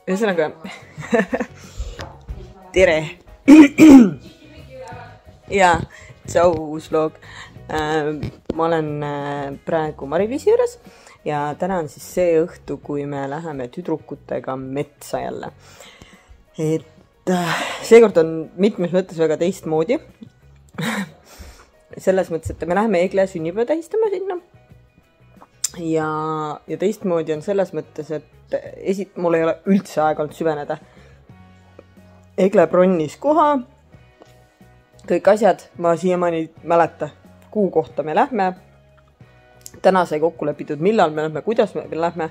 ühesõnaga tere ja tšau, uus vlog. Ma olen praegu Mari-Liisi juures ja täna on siis see õhtu, kui me läheme tüdrukutega metsa jälle. Et seekord on mitmes mõttes väga teistmoodi. Selles mõttes, et me läheme Egle sünnipäeva tähistama sinna. Ja teistmoodi on selles mõttes, et mul ei ole üldse aega olnud süveneda. Egle bronnis koha, kõik asjad, ma siiamaani mäleta, kuu kohta me lähme. Täna sai kokku lepitud, millal me lähme, kuidas me lähme.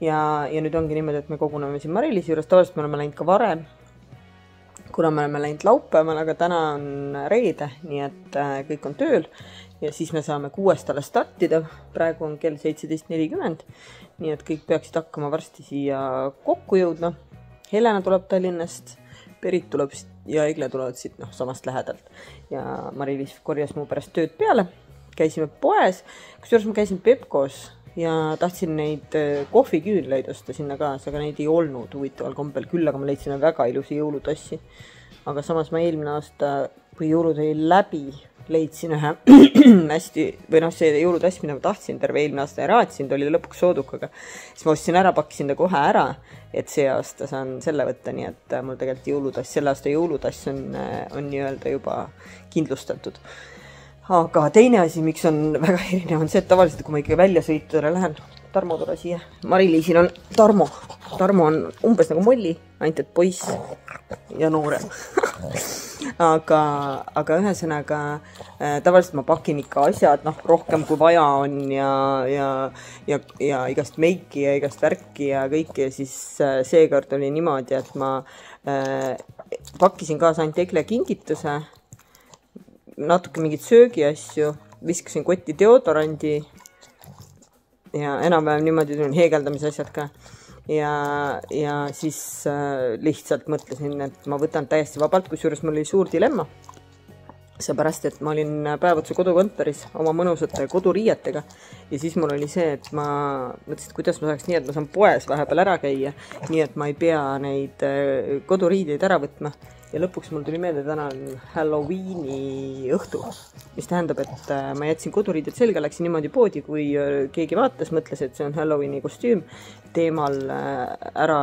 Ja nüüd ongi niimoodi, et me koguneme siin Mari-Liisi juures. Tavaliselt me oleme läinud ka varem, kuna me oleme läinud laupäeval, aga täna on reede, nii et kõik on tööl. Ja siis me saame 6 alles startida. Praegu on kell 17:40, nii et kõik peaksid hakkama varsti siia kokku jõudma. Helena tuleb Tallinnast, Berit tuleb ja Egle tulevad siit samast lähedalt. Ja Mari-Liis korjas mu pärast tööd peale. Käisime poes, kusjuures ma käisin Pepkos ja tahtsin neid kohviküünleid osta sinna kaasa, aga neid ei olnud huvitaval kombel küll, aga ma leidsin väga ilusi jõulutassi. Aga samas ma eelmine aasta, kui jõulud oli läbi, leidsin ühe hästi, või see jõulutass, mida ma tahtsin terve eelmine aasta ja raatsin, ta oli lõpuks soodukaga. Siis ma ostsin ära, pakkisin ta kohe ära, et see aasta saan selle võtta, nii et mul tegelikult jõulutass, selle aasta jõulutass on nii-öelda juba kindlustatud. Aga teine asi, miks on väga erinev, on see, et tavaliselt, kui ma ikka väljasõitudele lähen, Tarmo tule siia. Mari-Liisil on Tarmo. Tarmo on umbes nagu Molli, ainult et poiss ja noorem. aga ühesõnaga, tavaliselt ma pakin ikka asjad rohkem kui vaja on ja igast meiki ja igast värki ja kõike. Ja siis seekord oli niimoodi, et ma pakkisin kaasa ainult Egle kingituse, natuke mingid söögiasju, viskasin kotti deodorandi ja enam-vähem niimoodi tulin heegeldamise asjad ka. Ja siis lihtsalt mõtlesin, et ma võtan täiesti vabalt, kusjuures mul oli suur dilemma. Seepärast, et ma olin päev otsa kodukontoris oma mõnusate koduriietega ja siis mul oli see, et ma mõtlesin, et kuidas ma saaks nii, et ma saan poes vahepeal ära käia, nii et ma ei pea neid koduriideid ära võtma. Ja lõpuks mul tuli meelde, täna on Halloweeni õhtu, mis tähendab, et ma jätsin koduriided selga, läksin niimoodi poodi, kui keegi vaatas, mõtles, et see on Halloweeni kostüüm teemal ära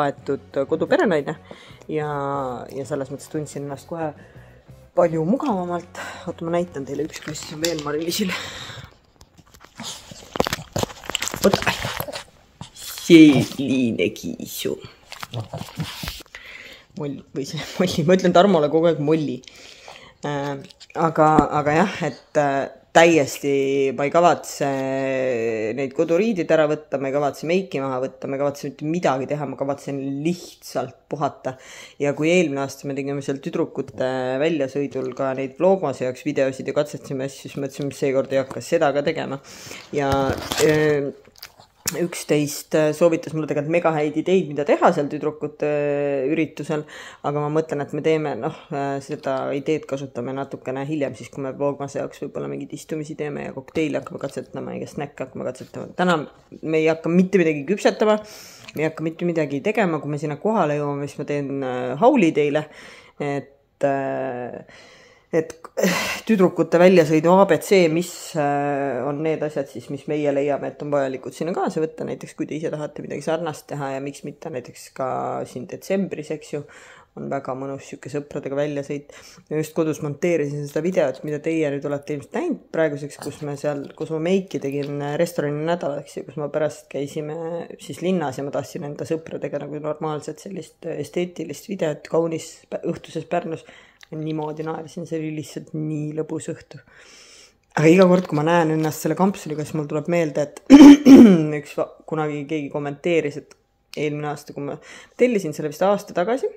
aetud koduperenaine ja selles mõttes tundsin ennast kohe palju mugavamalt. Oota, ma näitan teile üks klass veel Mari-Liisile. Oota, selline kiisu. Molli, ma ütlen Tarmole kogu aeg Molli. Aga jah, et täiesti ma ei kavatse neid koduriidid ära võtta, ma ei kavatse meiki maha võtta, ma ei kavatse mitte midagi teha, ma kavatsen lihtsalt puhata. Ja kui eelmine aasta me tegime seal tüdrukute väljasõidul ka neid vlogmase jaoks videosid ja katsetsime, siis mõtlesime, mis seekord ei hakka seda ka tegema. Ja 11 soovitas mulle tegelikult mega häid ideid, mida teha seal tüdrukute üritusel, aga ma mõtlen, et me teeme, seda ideed kasutame natukene hiljem, siis kui me vlogmase jaoks võib-olla mingid istumisi teeme ja kokteili hakkame katsetama ja snäkke hakkame katsetama. Täna me ei hakka mitte midagi küpsetama, me ei hakka mitte midagi tegema, kui me sinna kohale jõuame, siis ma teen hauli teile, et tüdrukute väljasõidu ABC, mis on need asjad siis, mis meie leiame, et on vajalikud sinna kaasa võtta, näiteks kui te ise tahate midagi sarnast teha ja miks mitte näiteks ka siin detsembris, eks ju, on väga mõnus siuke sõpradega väljasõit. Ja just kodus monteerisin seda videot, mida teie nüüd olete ilmselt näinud praeguseks, kus ma meiki tegin restorani nädalaks ja kus ma pärast käisime siis linnas ja ma tahtsin enda sõpradega nagu normaalselt sellist esteetilist videot kaunis õhtuses Pärnus. Niimoodi naersin, see oli lihtsalt nii lõbus õhtu. Aga iga kord, kui ma näen ennast selle kampsuliga, siis mul tuleb meelde, et kunagi keegi kommenteeris, et eelmine aasta, kui ma tellisin selle vist aasta tagasi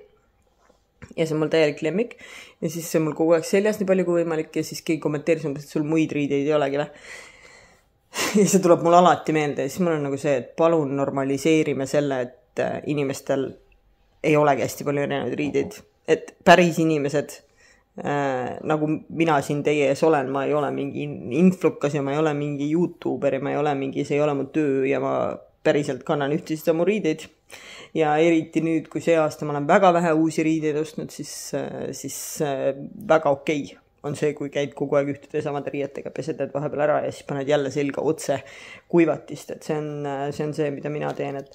ja see on mul täielik lemmik ja siis see on mul kogu aeg seljas nii palju kui võimalik ja siis keegi kommenteeris, et sul muid riideid ei olegi. Ja see tuleb mul alati meelde ja siis mul on nagu see, et palun normaliseerime selle, et inimestel ei olegi hästi palju erinevaid riideid. Et päris inimesed, nagu mina siin teie ees olen, ma ei ole mingi influkas ja ma ei ole mingi YouTuber ja ma ei ole mingi, see ei ole mu töö ja ma päriselt kannan ühtesid samu riideid ja eriti nüüd, kui see aasta ma olen väga vähe uusi riideid ostnud, siis väga okei on see, kui käid kogu aeg ühtede samade riietega, pesed need vahepeal ära ja siis paned jälle selga otse kuivatist, et see on see, mida mina teen, et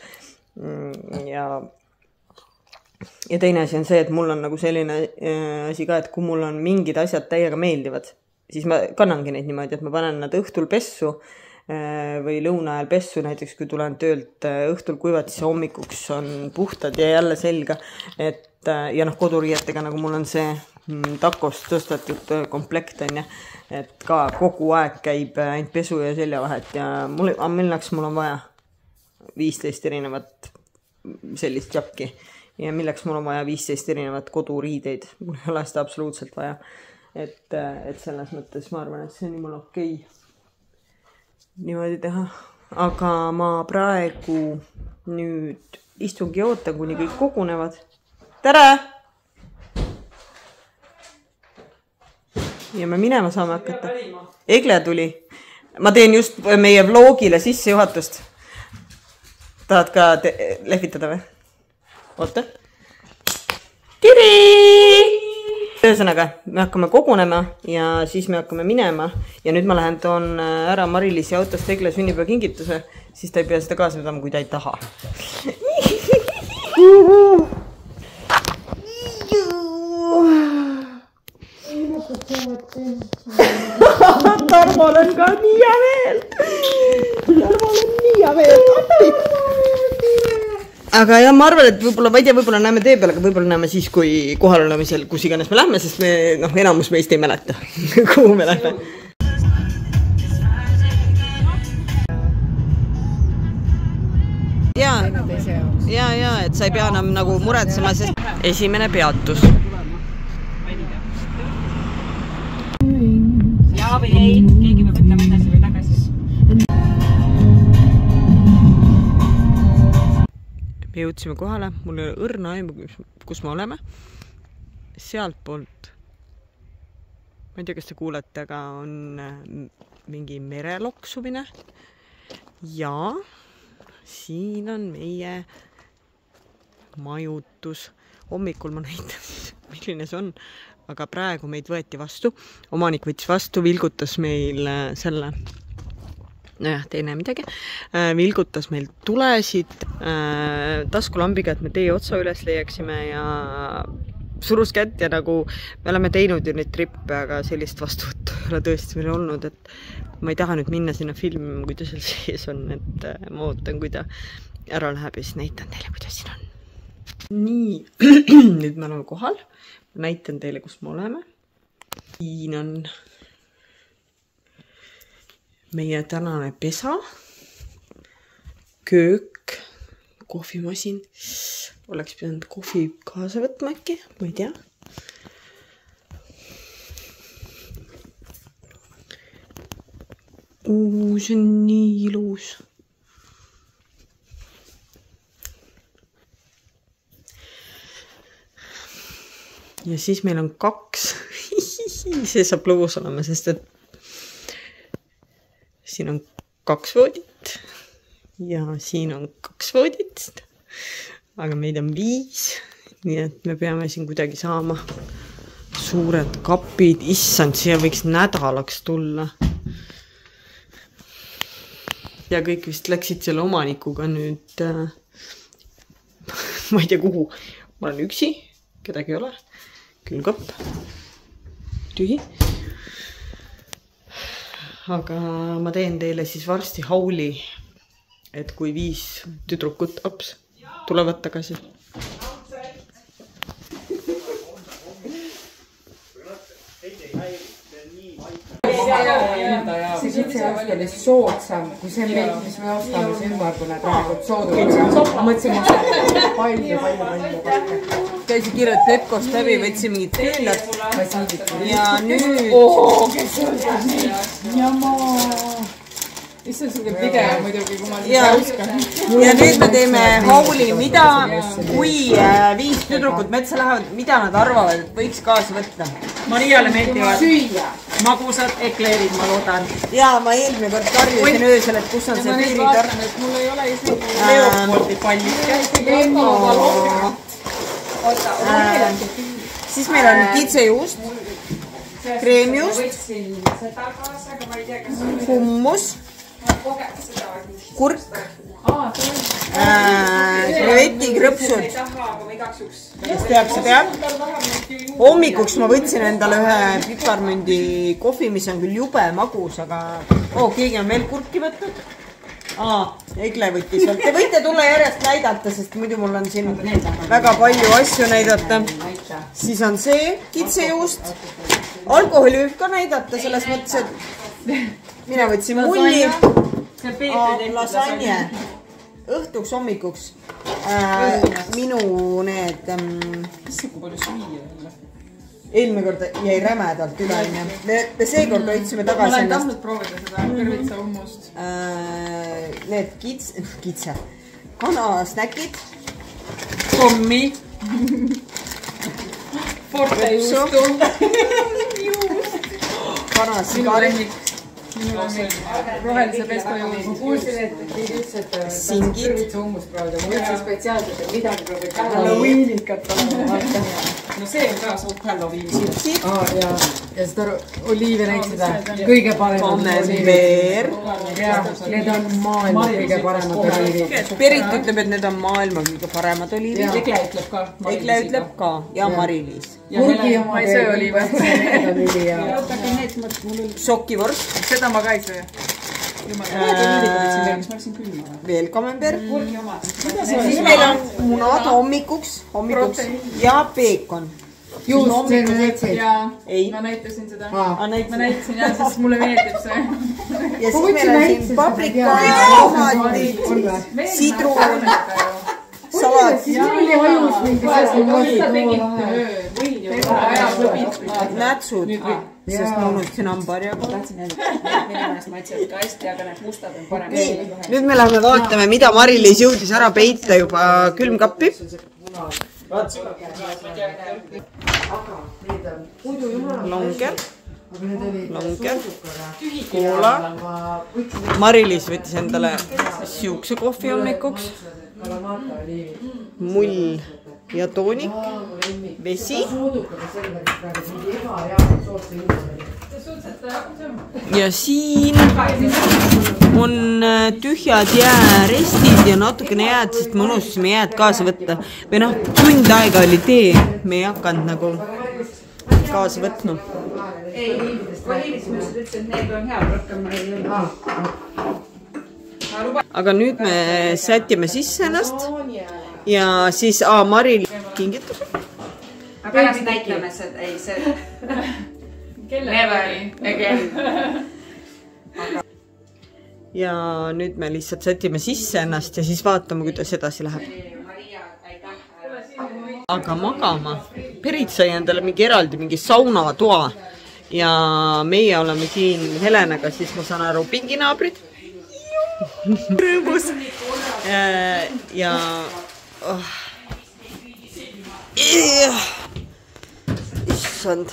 ja teine asi on see, et mul on nagu selline asi ka, et kui mul on mingid asjad täiega meeldivad, siis ma kannangi neid niimoodi, et ma panen nad õhtul pessu või lõuna ajal pessu, näiteks kui tulen töölt õhtul kuivad, siis hommikuks on puhtad ja jälle selga, et ja koduriietega nagu mul on see takost tõstetud komplekt on ja, et ka kogu aeg käib ainult pesu ja seljavahet ja milleks mul on vaja 15 erinevat sellist jakki ja milleks mul on vaja 15 erinevat koduriideid, mul ei ole seda absoluutselt vaja, et selles mõttes ma arvan, et see on jumala okei niimoodi teha, aga ma praegu nüüd istungi ootan, kuni kõik kogunevad. Tere! Ja me minema saame hakata. Egle tuli. Ma teen just meie vlogile sissejuhatust. Tahad ka lehvitada või? Oota. Tiri! Ühesõnaga, me hakkame kogunema ja siis me hakkame minema. Ja nüüd ma lähen toon ära Marilisi autost Egle sünnipäevakingituse, siis ta ei pea seda kaasa vedama, kui ta ei taha. Tarmol on ka nii hea meelt. Aga jah, ma arvan, et võib-olla, ma ei tea, võib-olla näeme tee peal, aga võib-olla näeme siis, kui kohal oleme seal, kus iganes me lähme, sest me, enamus meist ei mäleta, kuhu me lähme. Ja, et sa ei pea enam nagu muretsema, sest esimene peatus. Ja või ei, keegi peab ütlema edasi või tagasi. Me jõudsime kohale, mul ei ole õrna aimu, kus me oleme. Sealt poolt, ma ei tea, kas te kuulete, aga on mingi mereloksumine. Ja siin on meie majutus. Hommikul ma näitan, milline see on. Aga praegu meid võeti vastu, omanik võttis vastu, vilgutas meil selle, teine midagi, vilgutas meil tulesid taskulambiga, et me tee otsa üles leiaksime ja surus kätt ja nagu me oleme teinud ju neid trippe, aga sellist vastuvõttu ei ole tõesti meil olnud, et ma ei taha nüüd minna sinna filmima, kui ta seal sees on, et ma ootan, kui ta ära läheb ja siis näitan teile, kuidas siin on. Nii, nüüd me oleme kohal. Näitan teile, kus me oleme. Siin on meie tänane pesa, köök, kohvimasin. Oleks pidanud kohvi kaasa võtma äkki, ma ei tea. See on nii ilus. Ja siis meil on 2, see saab lõbus olema, sest et siin on 2 voodit ja siin on 2 voodit, aga meid on 5, nii et me peame siin kuidagi saama suured kapid, issand, siia võiks nädalaks tulla. Ja kõik vist läksid selle omanikuga nüüd, ma ei tea kuhu, ma olen üksi, kedagi ei ole. Külgõpp, tühi. Aga ma teen teile siis varsti hauli, et kui 5 tüdrukut tulevad tagasi. See kitseost oli soodsam, kui see meil, mis me ostame sümbarbune praegu soodusega. Ma mõtlesin, et palju korda. Käisi kirjad Pepkost läbi, võtsi mingid küünlad ja nüüd... Kes õlgas nii? Jamaa! issand, sul käib video muidugi, kui ma ja nüüd me teeme hauli, mida, kui 5 tüdrukut metsa lähevad, mida nad arvavad, et võiks kaasa võtta? Mariale meeldivad magusad ekleerid, ma loodan. Ja ma eelmine kord karjusin öösel, et kus on see piiritort. Mul ei ole isegi Leopoldi pallike. Siis meil on kitsejuust, kreemjuust, hummus, kurk, krevetikrõpsud, kes teab, see teab. Hommikuks ma võtsin endale ühe piparmündi kohvi, mis on küll jube magus, aga keegi on veel kurki võtnud. Egle võttis veel. Te võite tulla järjest näidata, sest muidu mul on siin väga palju asju näidata. Siis on see kitsejuust. Alkoholi võib ka näidata selles mõttes, et mina võtsin mulli. Lasagne. Õhtuks, hommikuks. Minu need... Kui palju süüa jälle? Eelmine kord jäi rämedalt üle. Me seekord oitsime tagasi ennast. Ma olen tahtnud proovida seda kõrvitsa hummust. Need kitse. Kanasnäkid. Kommi. Forte juustu. Kanasigarid. Rohelise pesto juurde. Ma kuulsin, et teid ütles, et kõrvitsa hummust proovida. Ma ütlesin spetsiaalselt, et midagi proovida. Halloweenikat olema. No see on ka suht Halloween. Ja seda oliive näiksida. Kõige paremad oliivid. Need on maailma kõige paremad oliivid. Perit ütleb, et need on maailma kõige paremad oliivid. Egle ütleb ka. Egle ütleb ka. Ja Mari-Liis. Ma ei söö oliive. Sokivorst. Seda ma ka ei söö. Veel kamember. Siis meil on munad hommikuks ja peekon. Juust, see näitasid. Ei. Ma näitasin seda. Ma näitasin jah, sest mulle meeldib see. Ja siis meil on siin paprika, tomatid, sidrun, salat. Nätsud. Sest ma unustasin hambarjaga. Nüüd me läheme vaatame, mida Mari-Liis jõudis ära peita juba külmkappi. Longer, koola. Mari-Liis võttis endale siukse kohvi hommikuks. Mull ja toonik, vesi. Ja siin on tühjad jäärestid ja natukene jääd, sest me unustasime jääd kaasa võtta. Või noh, tund aega oli tee, me ei hakanud nagu kaasa võtma. Aga nüüd me sätime sisse ennast ja siis Maril kingitus. Pärast näitame seda, ei see... Never again. Ja nüüd me lihtsalt sätime sisse ennast ja siis vaatame, kuidas edasi läheb. Aga magama. Perit sai endale mingi saunatoa ja meie oleme siin Helenaga, siis ma saan aru pinginaabrid. Rõõmus. Ja... Issand,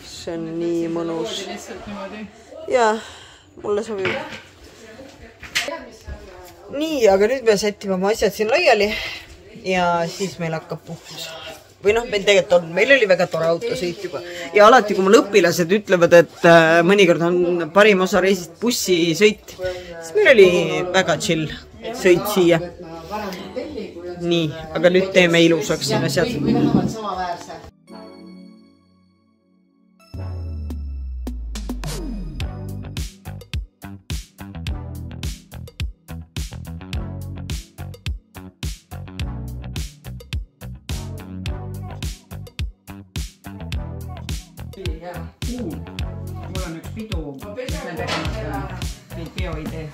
see on nii mõnus. Jaa, mulle sobib. Nii, aga nüüd me sätime oma asjad siin laiali ja siis meil hakkab puhkus. Või noh, meil tegelikult on, meil oli väga tore autosõit juba. Ja alati, kui mul õpilased ütlevad, et mõnikord on parim osa reisist bussisõit, siis meil oli väga chill sõit siia. Nii, aga nüüd teeme ilusaks siin asjad. Mul on üks pidu, mis me tegemata bioidee.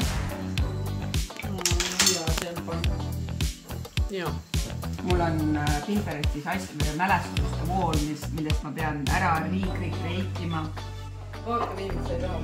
Mul on Pinterestis mälestuste vool, millest ma pean ära recreatima. Vaata viimase ei taha.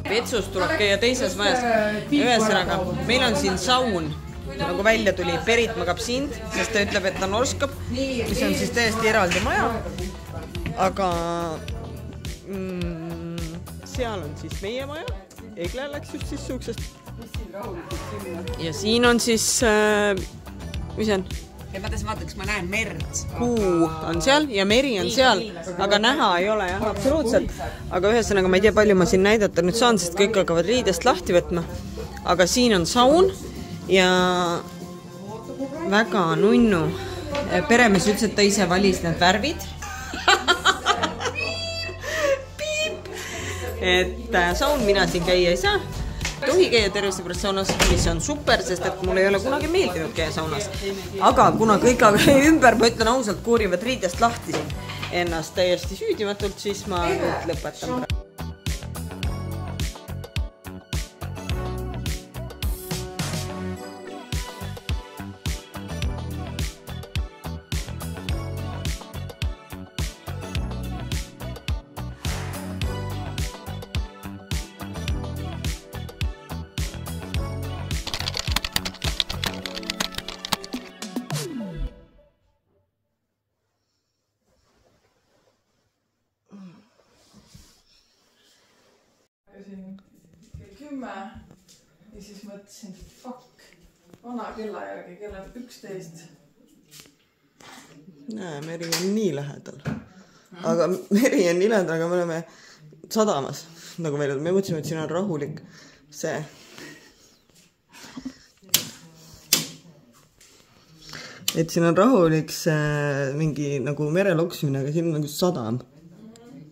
Vetsust tuleb käia teises majas. Ühesõnaga, meil on siin saun, nagu välja tuli. Berit magab sind, sest ta ütleb, et ta norskab, mis on siis täiesti eraldi maja. Aga seal on siis meie maja. Egle läks just siis suuksest. Ja siin on siis, mis on? Ja ma tahan vaata, kas ma näen merd. Kuu on seal ja meri on seal, aga näha ei ole jah, absoluutselt. Aga ühesõnaga ma ei tea, palju ma siin näidata nüüd saan, sest kõik hakkavad riidest lahti võtma. Aga siin on saun ja väga nunnu. Peremees ütles, et ta ise valis need värvid. Piip! Et saun mina siin käia ei saa. Tohi käia tervise pärast saunas, mis on super, sest et mulle ei ole kunagi meeldinud käia saunas. Aga kuna kõik ümber, ma ütlen ausalt, koorivad riidest lahti siin ennast täiesti süüdimatult, siis ma lõpetan. Kell 10 ja siis mõtlesin, fuck, vana kella järgi, kell on 11. Näe, meri on nii lähedal. Aga meri on nii lähedal, aga me oleme sadamas. Nagu me mõtlesime, et siin on rahulik see. Et siin on rahulik see mingi nagu mereloksimine, aga siin on nagu sadam.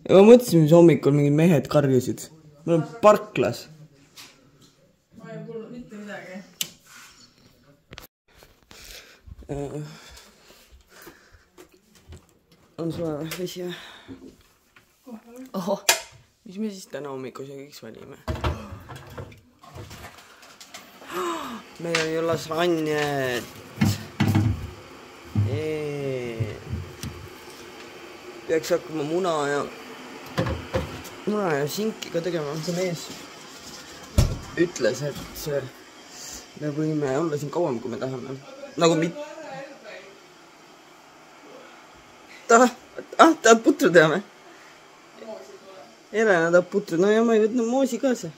Ja ma mõtlesin, mis hommikul mingid mehed karjusid. Me oleme parklas. Ma ei kuulnud mitte midagi. On sulle vesi või? Oho, mis me siis täna hommikusöögiks valime? Meil on ju lasanjet. Peaks hakkama muna ja sinki ka tegema. See mees ütles, et me võime olla siin kauem, kui me tahame. Nagu tahad putru teha me? Helena tahab putru. No ja ma ei võtnud moosi kaasa.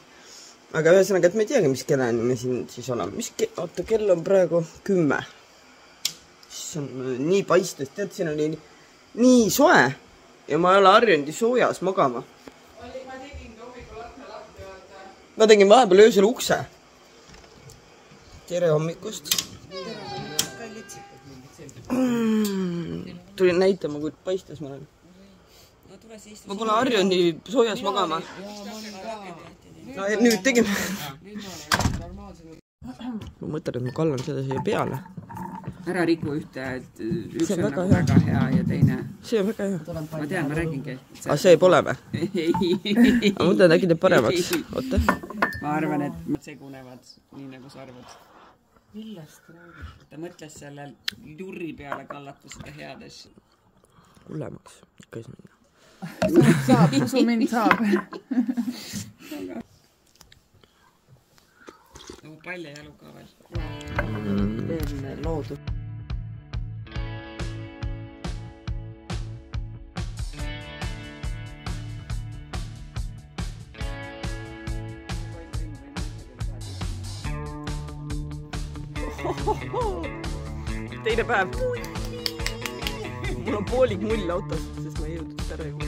Aga ühesõnaga, et me ei teagi, mis kellani me siin siis oleme. Oota, kell on praegu 10. See on nii paistes. Tead, siin oli nii soe. Ja ma ei ole harjunud soojas magama. Ma tegin ka hommikul akna lahti, vaata. Ma tegin vahepeal öösel ukse. Tere hommikust. Tulin näitama, kui paistes ma olen. Ma pole harjunud nii soojas magama. No nüüd tegime. Ma mõtlen, et ma kallan seda siia peale. Ära riku ühte, et üks on nagu väga hea ja teine. See on väga hea. Ma tean, ma räägingi. Aga see pole või? Ma mõtlen, äkki teeb paremaks. Oota. Ma arvan, et nad segunevad nii nagu sa arvad. Millest räägid? Ta mõtles selle jurri peale kallata seda head asja. Hullemaks. Ikka ei saa minna. Saab, usu mind saab. Nagu palja jalu ka veel. Veel loodud. Teine päev. mul on poolik mull autos, sest ma ei jõudnud seda ära juua.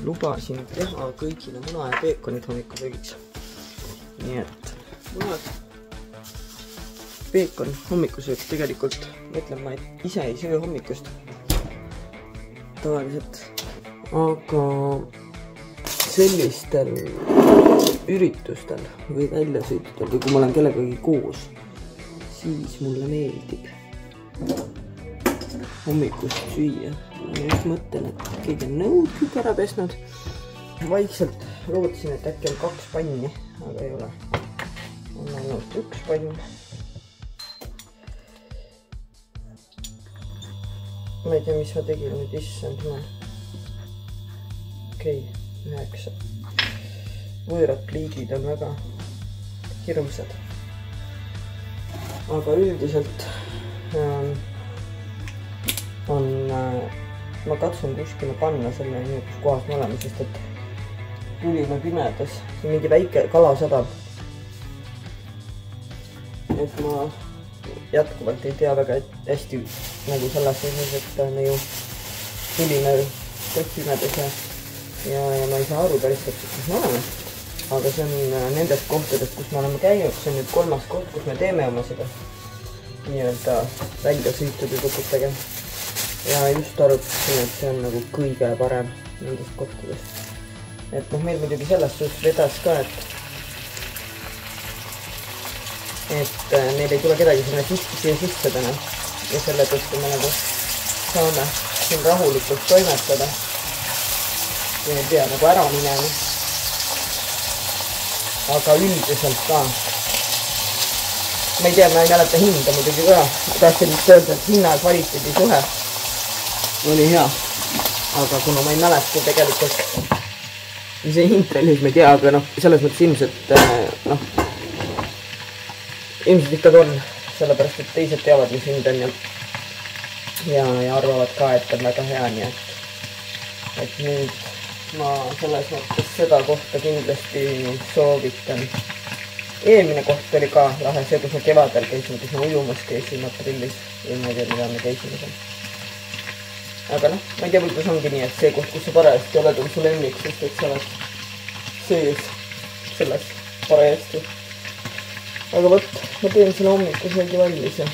Lubasin teha kõigile muna ja peekonid hommikusöögiks. Nii et munad, peekon, hommikusöök tegelikult, mõtlen ma, et ise ei söö hommikust tavaliselt, aga sellistel üritustel või väljasõitudel või kui ma olen kellegagi koos, siis mulle meeldib hommikust süüa. Ma just mõtlen, et keegi on nõud kõik ära pesnud. Vaikselt lootsin, et äkki on 2 panni, aga ei ole. On ainult 1 pann. Ma ei tea, mis ma tegin nüüd, issand jumal. Okei, 9. Võõrad pliidid on väga hirmsad. Aga üldiselt ma katsun kuskile panna selle kus kohas me oleme, sest et tulime pimedas, see on mingi väike kalasadam. Et ma jätkuvalt ei tea väga hästi nagu selles osas, et me ju tulime kõik pimedas ja ma ei saa aru päris täpselt, kus me oleme. Aga see on nendest kohtadest, kus me oleme käinud, see on nüüd 3. koht, kus me teeme oma seda nii-öelda väljasõitude kokutega. Ja just arutasin, et see on nagu kõige parem nendest kohtadest. Et meil muidugi selles suhtes vedas ka, et meil ei tule kedagi siia sisse täna. Ja selle tõttu me nagu saame siin rahulikult toimetada. Ja ei pea nagu ära minema. Aga üldiselt ka. Ma ei tea, ma ei mäleta hinda muidugi ka. Tahtsin nüüd öelda, et hinna ja kvaliteedi suhe oli hea, aga kuna ma ei mäleta tegelikult, mis see hind oli, siis ma ei tea, aga selles mõttes ilmselt, ilmselt ikka on, sellepärast, et teised teavad, mis hind on ja arvavad ka, et on väga hea, nii et nüüd ma selles mõttes seda kohta kindlasti soovitan. Eelmine koht oli ka lahe, see, kus ma kevadel käisin, kus ma ujumas käisin aprillis, eelmine tea, mida me käisime seal. Aga ma ei tea, võib-olla ongi nii, et see koht, kus sa parajasti oled, on su lemmik, sest et sa oled sees selles parajasti. Aga võt, ma teen selle hommikusöögi valmis ja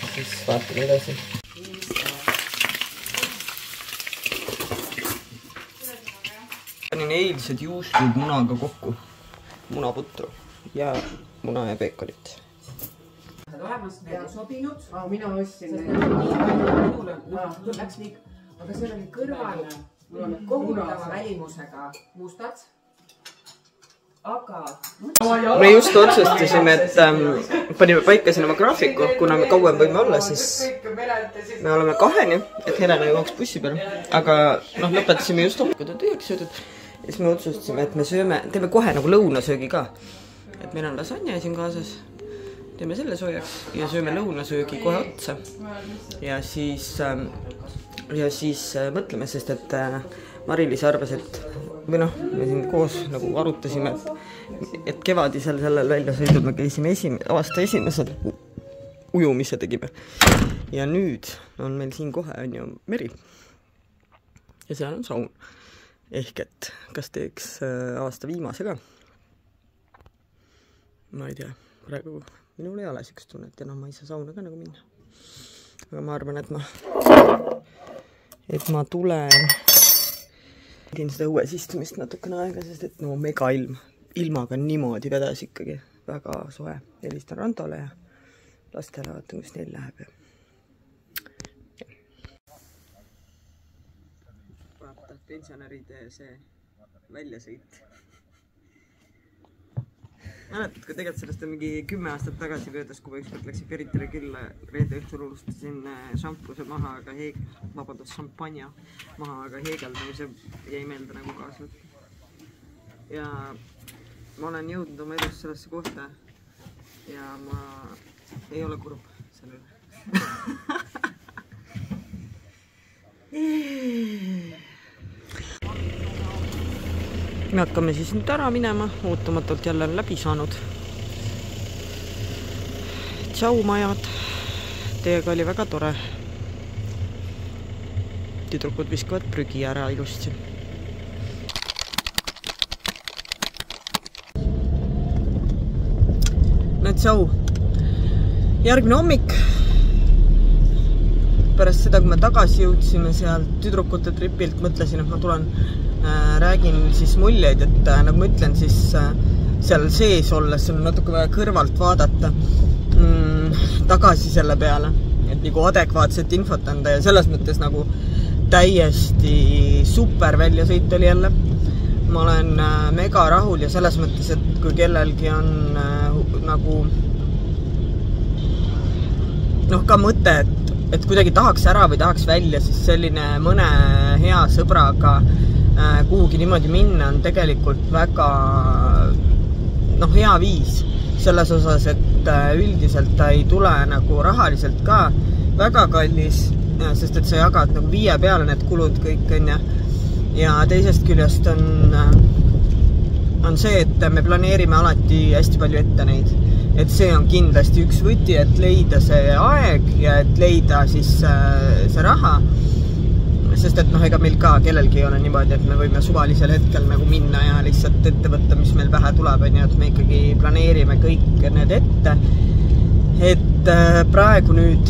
siis vaatame edasi. Panin eilsed juustud munaga kokku, munaputru ja muna ja peekonit. Olemas, need on sobinud. Mina ostsin läks liik, aga seal oli kõrval kohutava välimusega mustad. Aga me just otsustasime, et panime paika siin oma graafiku, kuna me kauem võime olla, siis me oleme 2, et Helena jõuaks bussi peale. Aga lõpetasime just hommikul 9 ja siis me otsustasime, et me teeme kohe nagu lõunasöögi ka. Et meil on lasanja siin kaasas. Teeme selle soojaks ja sööme lõunasöögi kohe otsa. Ja siis mõtleme, sest et Mari-Liis arvas, et me siin koos nagu arutasime, et kevadisel sellel väljasõidul me käisime aasta esimesel ujumise tegime. Ja nüüd on meil siin kohe on ju meri. Ja seal on saun. Ehk et kas teeks aasta viimase ka? Ma ei tea, praegu minul ei ole sellist tunnet ja ma ei saa sauna ka nagu minna. Aga ma arvan, et ma tulen. Tegin seda õues istumist natukene aega, sest et mega ilm. Ilmaga niimoodi vedas ikkagi väga soe. Helistan Rantole ja lastele vaatan, kus neil läheb. Vaata, pensionäride see väljasõit. Mäletad, kui tegelikult sellest on mingi 10 aastat tagasi möödas, kui ma ükskord läksin Peritele külla, reede õhtul ulustasin šampuse maha, aga šampanja maha, aga heegeldamise jäi meelde nagu kaasa. Ja ma olen jõudnud oma elus sellesse kohta ja ma ei ole kurb sellele. Me hakkame siis nüüd ära minema, ootamatult jälle on läbi saanud. Tšau majad, teiega oli väga tore. Tüdrukud viskavad prügi ära ilusti. No tšau. Järgmine hommik. Pärast seda, kui me tagasi jõudsime sealt tüdrukute tripilt, mõtlesin, et ma tulen räägin siis muljeid, et nagu ma ütlen, siis seal sees olles on natuke vaja kõrvalt vaadata tagasi selle peale, et nagu adekvaatset infot anda ja selles mõttes nagu täiesti super väljasõit oli jälle. Ma olen mega rahul ja selles mõttes, et kui kellelgi on nagu ka mõte, et kuidagi tahaks ära või tahaks välja, siis selline mõne hea sõbraga kuhugi niimoodi minna on tegelikult väga hea viis selles osas, et üldiselt ta ei tule nagu rahaliselt ka väga kallis, sest et sa jagad nagu 5 peale need kulud kõik on ja teisest küljest on see, et me planeerime alati hästi palju ette neid, et see on kindlasti üks võti, et leida see aeg ja et leida siis see raha. Sest et ega meil ka kellelgi ei ole niimoodi, et me võime suvalisel hetkel nagu minna ja lihtsalt ette võtta, mis meil pähe tuleb, et me ikkagi planeerime kõik need ette. Et praegu nüüd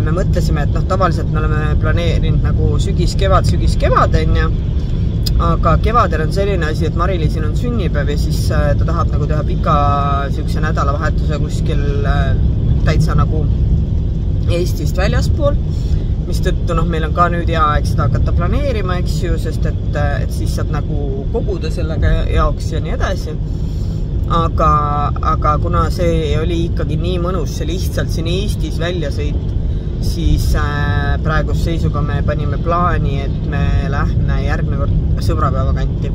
me mõtlesime, et tavaliselt me oleme planeerinud nagu sügis-kevad, aga kevadel on selline asi, et Mari-Liisil on sünnipäev ja siis ta tahab nagu teha pika sihukese nädalavahetuse kuskil täitsa nagu Eestist väljaspool. Mistõttu meil on ka nüüd hea aeg seda hakata planeerima, eks ju, sest et siis saab nagu koguda sellega jaoks ja nii edasi. Aga kuna see oli ikkagi nii mõnus, see lihtsalt siin Eestis väljasõit, siis praegust seisuga me panime plaani, et me lähme järgmine kord sõbrapäeva kanti.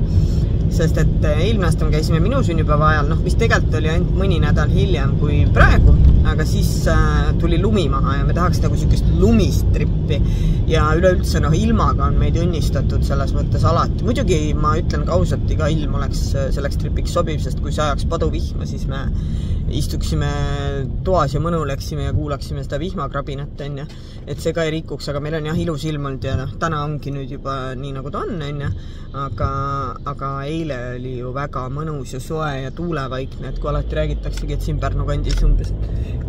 Sest et eelmine aasta me käisime minu sünnipäeva ajal, mis tegelikult oli ainult mõni nädal hiljem kui praegu, aga siis tuli lumi maha ja me tahaks nagu sükest lumist trippi ja üleüldse ilmaga on meid õnnistatud selles mõttes alati. Muidugi ma ütlen ka ausalt, iga ilm oleks selleks tripiks sobiv, sest kui see ajaks paduvihma, siis me istuksime toas ja mõnuleksime ja kuulaksime seda vihmakrabinat, et see ka ei rikuks, aga meil on jah ilus ilm olnud ja täna ongi nüüd juba nii nagu ta on, aga eile oli ju väga mõnus ja soe ja tuulevaikne, et kui alati räägitaksegi, et siin Pärnu kandis umbes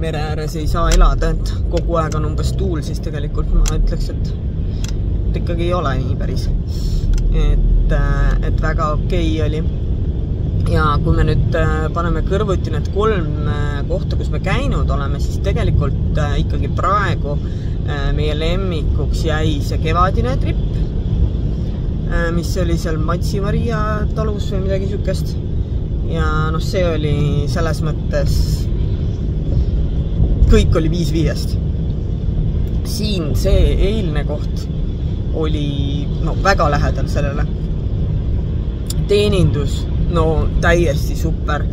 mere ääres ei saa elada, et kogu aeg on umbes tuul, siis tegelikult ma ütleks, et ikkagi ei ole nii päris. Et väga okei oli. Ja kui me nüüd paneme kõrvuti need 3 kohta, kus me käinud oleme, siis tegelikult ikkagi praegu meie lemmikuks jäi see kevadine trip, mis oli seal Matsi-Maria talus või midagi sükest. Ja see oli selles mõttes, kõik oli 5-5. Siin see eilne koht oli väga lähedal sellele. Teenindus, täiesti super.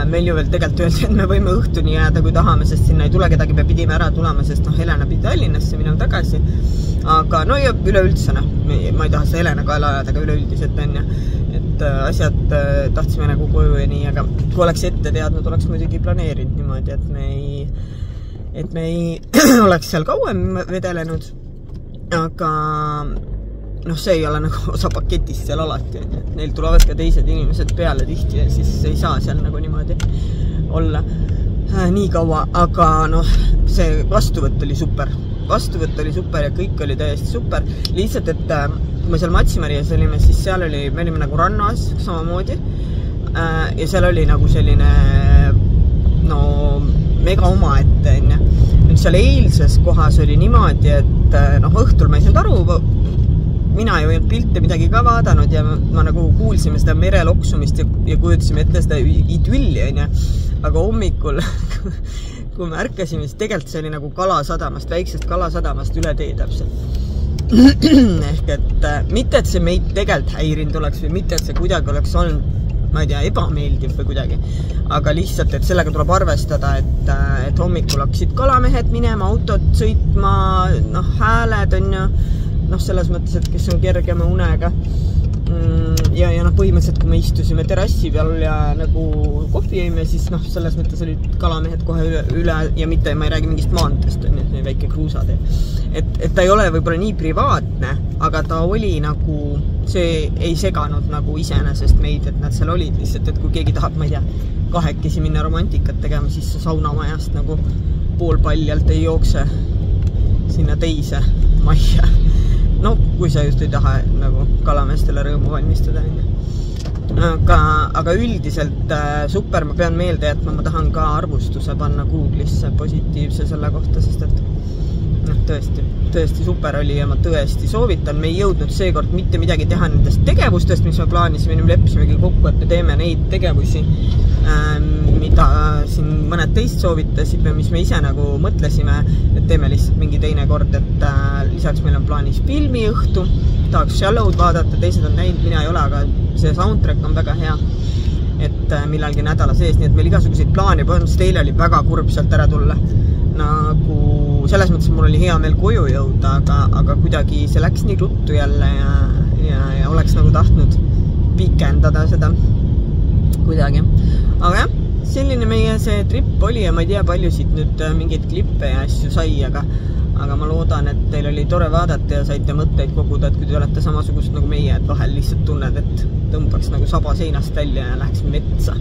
Meil ju veel tegelikult öeldi, et me võime õhtuni jääda, kui tahame, sest sinna ei tule kedagi, me pidime ära tulema, sest Helena pidi Tallinnasse minema tagasi. Aga ja üleüldse, ma ei taha see Helena kaela ajada, aga üleüldiselt et asjad tahtsime nagu koju ja nii, aga kui oleks ette teadnud, oleks muidugi planeerinud niimoodi, et me ei oleks seal kauem vedelenud, aga see ei ole nagu osa paketist seal alati, et neil tulevad ka teised inimesed peale tihti ja siis ei saa seal nagu niimoodi olla nii kaua, aga see vastuvõtt oli super ja kõik oli täiesti super, lihtsalt, et kui me seal Matsi-Marias olime, siis seal oli, me olime nagu rannas samamoodi ja seal oli nagu selline mega omaette, nüüd seal eilses kohas oli niimoodi, et õhtul ma ei saanud aru, mina ei olnud pilte midagi ka vaadanud ja ma nagu kuulsime seda mereloksumist ja kujutasime ette seda idülli, aga hommikul, kui me ärkasime, siis tegelikult see oli nagu kalasadamast, väiksest kalasadamast üle tee täpselt. Ehk et mitte, et see meid tegelikult häirinud oleks või mitte, et see kuidagi oleks olnud ma ei tea, ebameeldiv või kuidagi. Aga lihtsalt, et sellega tuleb arvestada, et hommikul hakkasid kalamehed minema, autod sõitma, hääled on ju, selles mõttes, et kes on kergema unega. Ja põhimõtteliselt, kui me istusime terassi peal ja nagu kohvi jõime, siis selles mõttes olid kalamehed kohe üle ja mitte, ma ei räägi mingist maantest, on ju, väike kruusatee. Et ta ei ole võib-olla nii privaatne, aga ta oli nagu, see ei seganud nagu iseenesest meid, et nad seal olid lihtsalt, et kui keegi tahab, ma ei tea, kahekesi minna romantikat tegema, siis saunamajast nagu poolpaljalt ei jookse sinna teise majja. Kui sa just ei taha nagu kalameestele rõõmu valmistada. Aga üldiselt super, ma pean meelde jätma, ma tahan ka arvustuse panna Google'isse positiivse selle kohta, sest et tõesti super oli ja ma tõesti soovitan. Me ei jõudnud seekord mitte midagi teha nendest tegevustest, mis me plaanisime, me leppisimegi kokku, et me teeme neid tegevusi, mida siin mõned teist soovitasid või mis me ise nagu mõtlesime, et teeme lihtsalt mingi teine kord, et lisaks meil on plaanis filmiõhtu, tahaks Shallow'd vaadata, teised on näinud, mina ei ole, aga see soundtrack on väga hea, et millalgi nädala sees, nii et meil igasuguseid plaane polnud, sest teile oli väga kurb sealt ära tulla. Nagu selles mõttes mul oli hea meel koju jõuda, aga kuidagi see läks nii ruttu jälle ja oleks nagu tahtnud pikendada seda kuidagi. Aga jah, selline meie see trip oli ja ma ei tea, palju siit nüüd mingeid klippe ja asju sai, aga ma loodan, et teil oli tore vaadata ja saite mõtteid koguda, et kui te olete samasugust nagu meie, et vahel lihtsalt tunned, et tõmbaks nagu saba seinast välja ja läheks metsa,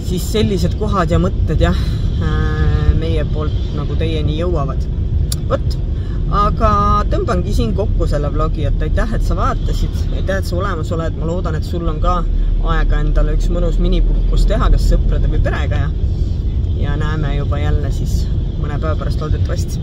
siis sellised kohad ja mõtted jah, meie poolt nagu teieni jõuavad. Võt, aga tõmbangi siin kokku selle vlogi, et aitäh, et sa vaatasid, aitäh, et sa olemas oled, ma loodan, et sul on ka aega endale üks mõnus minipuhkus teha, kas sõprade või perega ja näeme juba jälle siis mõne päeva pärast loodetavasti.